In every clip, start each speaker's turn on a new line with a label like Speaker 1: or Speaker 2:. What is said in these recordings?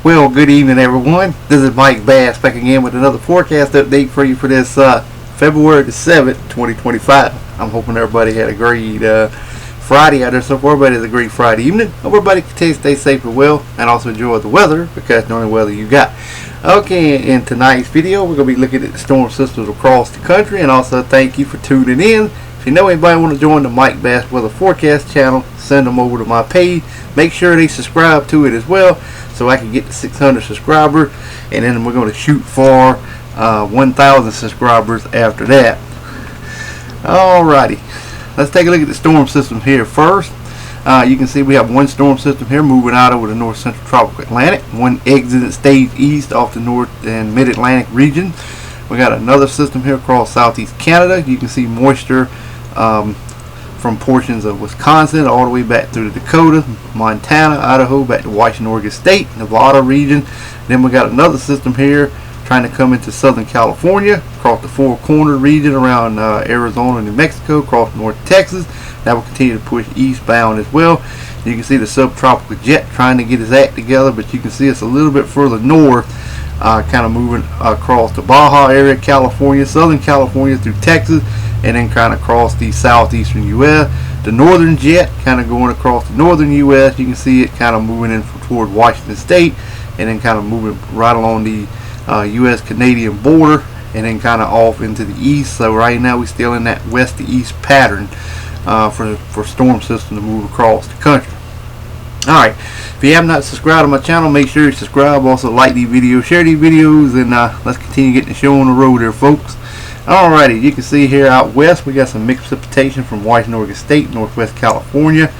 Speaker 1: Well, good evening, everyone. This is Mike Bass back again with another forecast update for you for this February the 7th, 2025. I'm hoping everybody had a great Friday out there so far. Everybody has a great Friday evening. Hope everybody can stay safe and well and also enjoy the weather because the only weather you got. Okay, in tonight's video, we're going to be looking at the storm systems across the country, and also thank you for tuning in. If you know anybody want to join the Mike Bass Weather Forecast channel, send them over to my page. Make sure they subscribe to it as well so I can get to 600 subscribers, and then we're going to shoot for 1,000 subscribers after that. Alrighty, let's take a look at the storm system here first. You can see we have one storm system here moving out over the north central tropical Atlantic, one exiting stage east off the north and mid-Atlantic region. We got another system here across southeast Canada. You can see moisture from portions of Wisconsin all the way back through the Dakotas, Montana, Idaho, back to Washington, Oregon State, Nevada region. Then we got another system here trying to come into Southern California, across the Four Corners region around Arizona, New Mexico, across North Texas. That will continue to push eastbound as well. You can see the subtropical jet trying to get his act together, but you can see it's a little bit further north, kind of moving across the Baja area, California, Southern California through Texas, and then kind of across the southeastern U.S. The northern jet kind of going across the northern U.S. You can see it kind of moving in toward Washington State, and then kind of moving right along the U.S.-Canadian border, and then kind of off into the east. So right now we're still in that west to east pattern for storm system to move across the country. Alright, if you have not subscribed to my channel, make sure you subscribe. Also like these videos, share these videos, and let's continue getting the show on the road there, folks. Alrighty, you can see here out west we got some mixed precipitation from Washington, Oregon State, northwest California.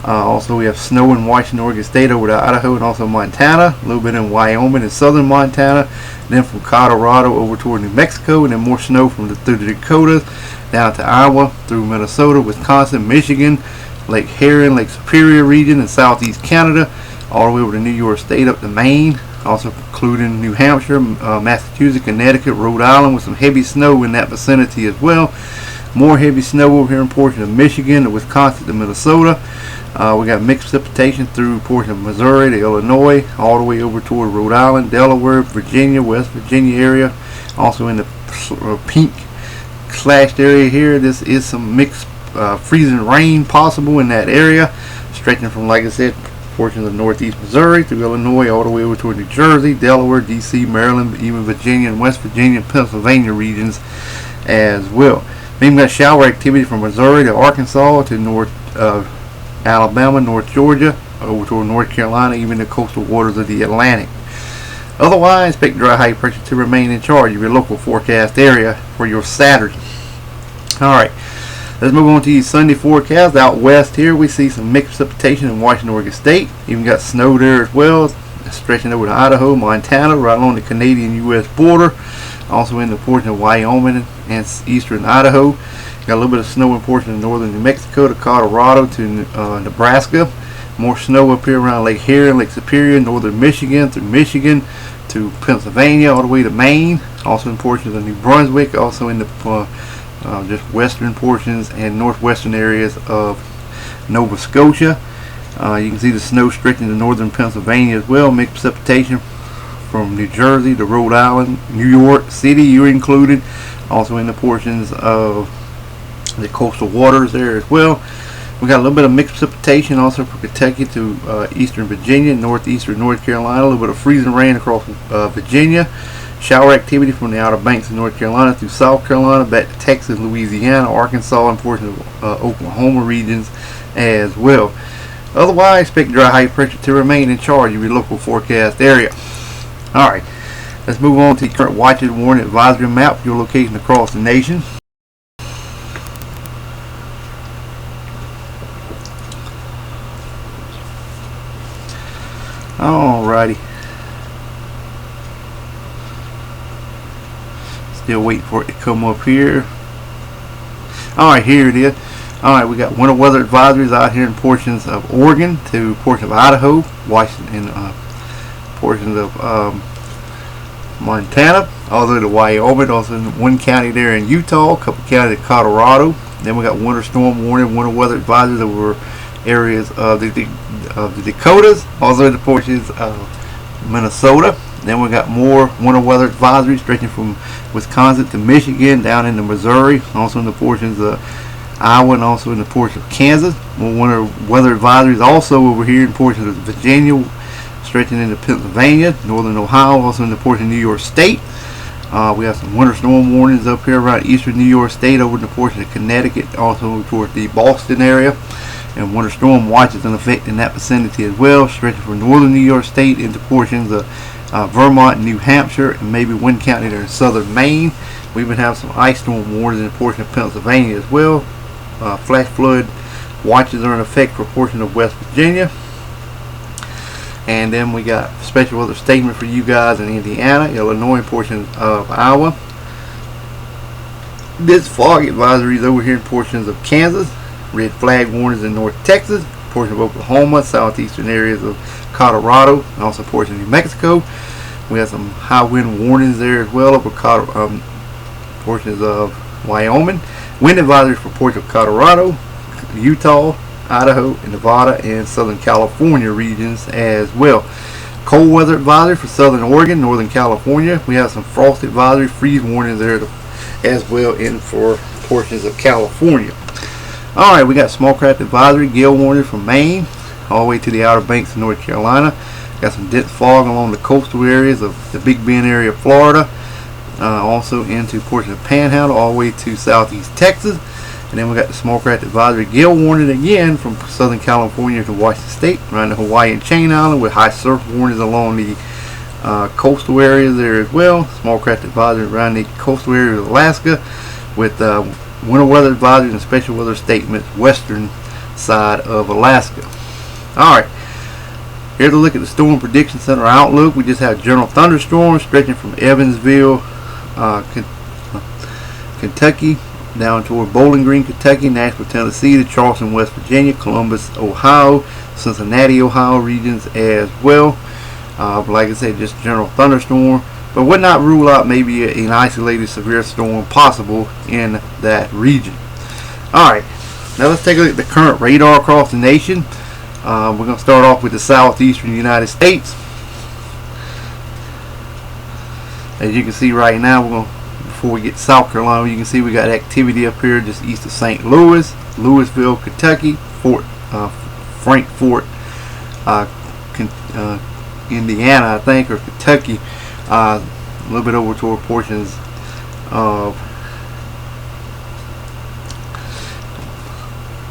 Speaker 1: Also we have snow in Washington, Oregon State over to Idaho and also Montana. A little bit in Wyoming and southern Montana. Then from Colorado over toward New Mexico, and then more snow through the Dakotas down to Iowa, through Minnesota, Wisconsin, Michigan, Lake Huron, Lake Superior region, and southeast Canada, all the way over to New York State up to Maine. Also including New Hampshire, Massachusetts, Connecticut, Rhode Island, with some heavy snow in that vicinity as well. More heavy snow over here in portion of Michigan, to Wisconsin, to Minnesota. We got mixed precipitation through portion of Missouri to Illinois, all the way over toward Rhode Island, Delaware, Virginia, West Virginia area. Also in the pink slashed area here, this is some mixed freezing rain possible in that area, stretching from, like I said, portions of northeast Missouri through Illinois all the way over toward New Jersey, Delaware, D.C., Maryland, even Virginia and West Virginia and Pennsylvania regions as well. Then we got shower activity from Missouri to Arkansas to north Alabama, North Georgia, over toward North Carolina, even the coastal waters of the Atlantic. Otherwise, expect dry high pressure to remain in charge of your local forecast area for your Saturday. Alright, let's move on to the Sunday forecast. Out west here, we see some mixed precipitation in Washington, Oregon State. Even got snow there as well, stretching over to Idaho, Montana, right along the Canadian-U.S. border. Also in the portion of Wyoming and eastern Idaho. Got a little bit of snow in portion of northern New Mexico to Colorado to Nebraska. More snow up here around Lake Huron, Lake Superior, northern Michigan, through Michigan to Pennsylvania, all the way to Maine. Also in portions of New Brunswick. Also in the just western portions and northwestern areas of Nova Scotia. You can see the snow stretching to northern Pennsylvania as well. Mixed precipitation from New Jersey to Rhode Island, New York City, you're included. Also in the portions of the coastal waters there as well. We got a little bit of mixed precipitation also from Kentucky to eastern Virginia, northeastern North Carolina. A little bit of freezing rain across Virginia. Shower activity from the Outer Banks of North Carolina through South Carolina, back to Texas, Louisiana, Arkansas, and portions of Oklahoma regions as well. Otherwise, expect dry high pressure to remain in charge of your local forecast area. Alright, let's move on to the current watches, warning, advisory map for your location across the nation. Alrighty. Still waiting for it to come up here. Alright, here it is. Alright, we got winter weather advisories out here in portions of Oregon to portions of Idaho, Washington, and portions of Montana, all the way to Wyoming, also in one county there in Utah, a couple counties in Colorado. Then we got winter storm warning, winter weather advisories over areas of the Dakotas, also the portions of Minnesota. Then we got more winter weather advisories stretching from Wisconsin to Michigan, down into Missouri, also in the portions of Iowa, and also in the portion of Kansas. More winter weather advisories also over here in portions of Virginia, stretching into Pennsylvania, northern Ohio, also in the portion of New York State. We have some winter storm warnings up here around eastern New York State, over in the portion of Connecticut, also toward the Boston area. And winter storm watches in effect in that vicinity as well, stretching from northern New York State into portions of Vermont and New Hampshire, and maybe Wayne County there in southern Maine. We even have some ice storm warnings in a portion of Pennsylvania as well. Flash flood watches are in effect for a portion of West Virginia. And then we got special weather statement for you guys in Indiana, Illinois, and portions of Iowa. This fog advisory is over here in portions of Kansas. Red flag warnings in North Texas, portion of Oklahoma, southeastern areas of Colorado, and also portions of New Mexico. We have some high wind warnings there as well over portions of Wyoming. Wind advisories for portions of Colorado, Utah, Idaho, and Nevada, and Southern California regions as well. Cold weather advisory for Southern Oregon, Northern California. We have some frost advisory, freeze warnings there as well in for portions of California. Alright, we got small craft advisory, gale warnings from Maine all the way to the Outer Banks of North Carolina. Got some dense fog along the coastal areas of the Big Bend area of Florida, also into portions of Panhandle all the way to southeast Texas. And then we got the small craft advisory, gale warning again from Southern California to Washington State, around the Hawaii and Chain Island, with high surf warnings along the coastal areas there as well. Small craft advisory around the coastal area of Alaska, with winter weather advisories and special weather statements western side of Alaska. Alright, here's a look at the Storm Prediction Center outlook. We just have general thunderstorms stretching from Evansville, Kentucky, down toward Bowling Green, Kentucky, Nashville, Tennessee, to Charleston, West Virginia, Columbus, Ohio, Cincinnati, Ohio regions as well. Like I said, just general thunderstorm, but would not rule out maybe an isolated severe storm possible in that region. Alright, now let's take a look at the current radar across the nation. We're going to start off with the southeastern United States. As you can see right now, before we get to South Carolina, you can see we got activity up here just east of St. Louis, Louisville, Kentucky, Frankfort, Indiana, I think, or Kentucky, a little bit over toward portions of,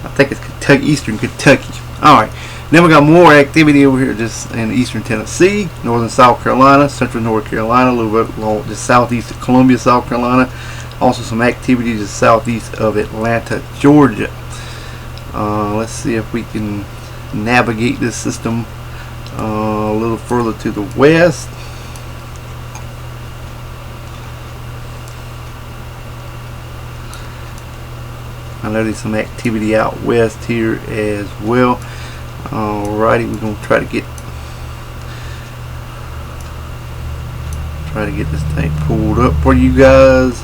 Speaker 1: I think it's Kentucky, eastern Kentucky. Alright, then we got more activity over here just in eastern Tennessee, northern South Carolina, central North Carolina, a little bit along just southeast of Columbia, South Carolina. Also some activity just southeast of Atlanta, Georgia. Let's see if we can navigate this system a little further to the west. I know there's some activity out west here as well. Alrighty, we're gonna try to get this thing pulled up for you guys.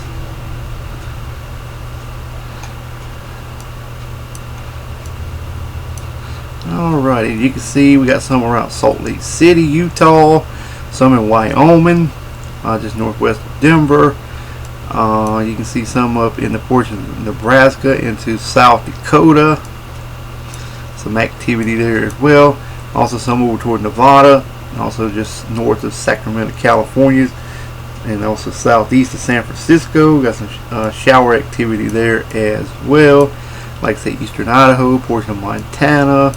Speaker 1: Alrighty, you can see we got some around Salt Lake City, Utah, some in Wyoming, just northwest of Denver. You can see some up in the portion of Nebraska into South Dakota. Some activity there as well. Also some over toward Nevada, and also just north of Sacramento, California, and also southeast of San Francisco. Got some shower activity there as well. Like I say, eastern Idaho, portion of Montana,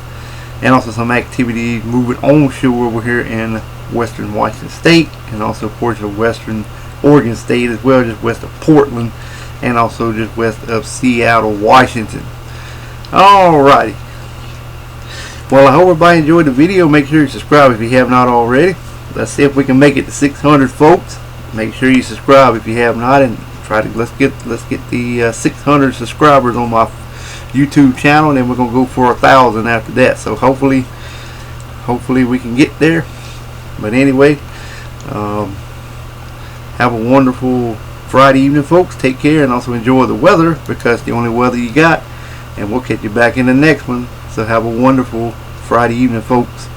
Speaker 1: and also some activity moving onshore over here in western Washington State, and also a portion of western Oregon State as well, just west of Portland, and also just west of Seattle, Washington. Alrighty. Well, I hope everybody enjoyed the video. Make sure you subscribe if you have not already. Let's see if we can make it to 600, folks. Make sure you subscribe if you have not, and let's get the 600 subscribers on my YouTube channel, and then we're gonna go for 1,000 after that. So hopefully we can get there. But anyway, have a wonderful Friday evening, folks. Take care, and also enjoy the weather, because it's the only weather you got. And we'll catch you back in the next one. So have a wonderful Friday evening, folks.